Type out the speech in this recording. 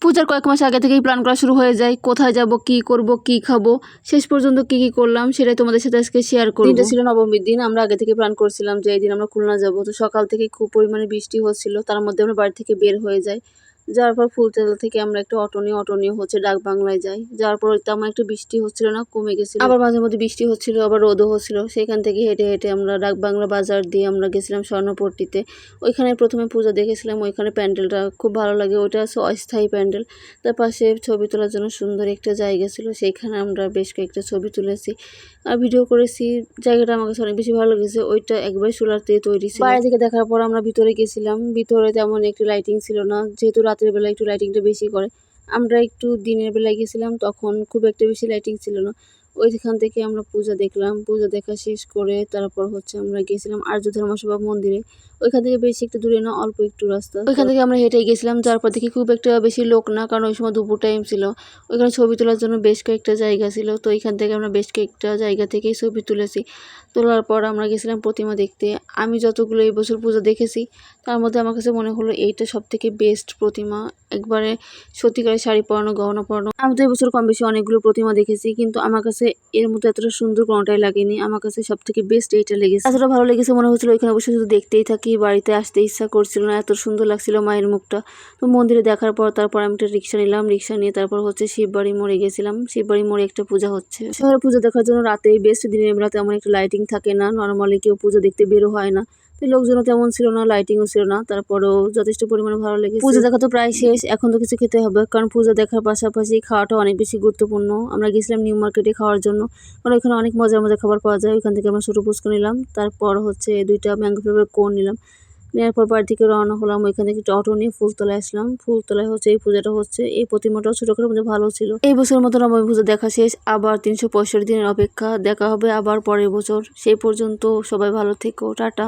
পূজার কয়েক মাস আগে থেকেই প্ল্যান করা শুরু হয়ে যায়, কোথায় যাব, কি করব, কি খাবো, শেষ পর্যন্ত কি কি করলাম সেটাই তোমাদের সাথে আজকে শেয়ার করব। দিনটা ছিল নবমীর দিন। আমরা আগে থেকে প্ল্যান করছিলাম যে এই দিন আমরা খুলনা যাব। তো সকাল থেকে খুব পরিমাণে বৃষ্টি হচ্ছিল, তার মধ্যে আমরা বাড়ি থেকে বের হয়ে যাই। যাওয়ার পর ফুলতলা থেকে আমরা একটা অটো নিয়ে হচ্ছে ডাক বাংলায় যাই। যাওয়ার পর তেমন একটা বৃষ্টি হচ্ছিল না, কমে গেছিল। আবার মাঝে মধ্যে বৃষ্টি হচ্ছিল, আবার রোদও হচ্ছিল। সেখান থেকে হেঁটে হেঁটে আমরা ডাক বাংলা বাজার দিয়ে আমরা গেছিলাম স্বর্ণপট্টিতে। ওইখানে প্রথমে পূজা দেখেছিলাম। ওইখানে প্যান্ডেলটা খুব ভালো লাগে, ওইটা হচ্ছে অস্থায়ী প্যান্ডেল। তার পাশে ছবি তোলার জন্য সুন্দর একটা জায়গা ছিল, সেইখানে আমরা বেশ কয়েকটা ছবি তুলেছি আর ভিডিও করেছি। জায়গাটা আমার কাছে অনেক বেশি ভালো লেগেছে। ওইটা একবার সোলার দিয়ে তৈরি ছিল। বাইরে থেকে দেখার পর আমরা ভিতরে গেছিলাম। ভিতরে তেমন একটু লাইটিং ছিল না, যেহেতু রাতের বেলা একটু লাইটিংটা বেশি করে। আমরা একটু দিনের বেলায় গেছিলাম, তখন খুব একটা বেশি লাইটিং ছিল না। ওইখান থেকে আমরা পূজা দেখলাম। পূজা দেখা শেষ করে তারপর হচ্ছে আমরা গেছিলাম আর্য ধর্মসভা মন্দিরে। ওইখান থেকে বেশি একটু দূরে না, অল্প একটু রাস্তা। ওইখান থেকে আমরা হেঁটে গেছিলাম। তারপর দেখি খুব একটা বেশি লোক না, কারণ ওই সময় দুপুর টাইম ছিল। ওইখানে ছবি তোলার জন্য বেশ কয়েকটা জায়গা ছিল। তো এইখান থেকে আমরা বেশ কয়েকটা জায়গা থেকেই ছবি তুলেছি। তোলার পর আমরা গেছিলাম প্রতিমা দেখতে। আমি যতগুলো এই বছর পূজা দেখেছি তার মধ্যে আমার কাছে মনে হলো এইটা সব থেকে বেস্ট প্রতিমা। একবারে সত্যিকারের শাড়ি পরানো, গহনা পরানো। আমি তো এবছর কম বেশি অনেকগুলো প্রতিমা দেখেছি, কিন্তু আমার কাছে এর মতো এতটা সুন্দর কোনোটাই লাগেনি। আমার কাছে সব থেকে বেস্ট এইটা লেগেছে। এতটা ভালো লেগেছে মনে হচ্ছিল ওইখানে বসে শুধু দেখতেই থাকি, বাড়িতে আসতে ইচ্ছা করছিল না, এত সুন্দর লাগছিল মায়ের মুখটা। তো মন্দিরে দেখার পর তারপর আমি একটা রিক্সা নিলাম। রিক্সা নিয়ে তারপর হচ্ছে শিববাড়ি মোড়ে গেছিলাম। শিববাড়ি মোড়ে একটা পূজা হচ্ছে। শহরে পূজা দেখার জন্য রাতেই বেস্ট, দিনের বেলা তেমন একটা লাইটিং থাকে না, নর্মালি কেউ পুজো দেখতে বেরো হয় না। লোকজনও তেমন ছিল না, লাইটিংও ছিল না, তারপরেও যথেষ্ট পরিমাণে ভালো লেগেছে। পূজা দেখা তো প্রায় শেষ, এখন তো কিছু খেতে হবে, কারণ পূজা দেখার পাশাপাশি খাওয়াটা অনেক বেশি গুরুত্বপূর্ণ। আমরা গেছিলাম নিউ মার্কেটে খাওয়ার জন্য, কারণ ওইখানে অনেক মজার মজার খাবার পাওয়া যায়। ওইখান থেকে আমরা ছোটো ফুচকা নিলাম, তারপর হচ্ছে 2টা ম্যাঙ্গো ফ্লেভার কোন নিলাম। নেওয়ার পর বাড়ি থেকে রওনা হলাম। ওইখান থেকে একটা অটো নিয়ে ফুলতলায় আসলাম। ফুলতলায় হচ্ছে এই পূজাটা হচ্ছে। এই প্রতিমাটাও ছোটখাটোর মধ্যে ভালো ছিল। এই বছরের মতো নবমী পূজা দেখা শেষ, আবার 365 দিনের অপেক্ষা। দেখা হবে আবার পরের বছর। সেই পর্যন্ত সবাই ভালো থেকো, টাটা।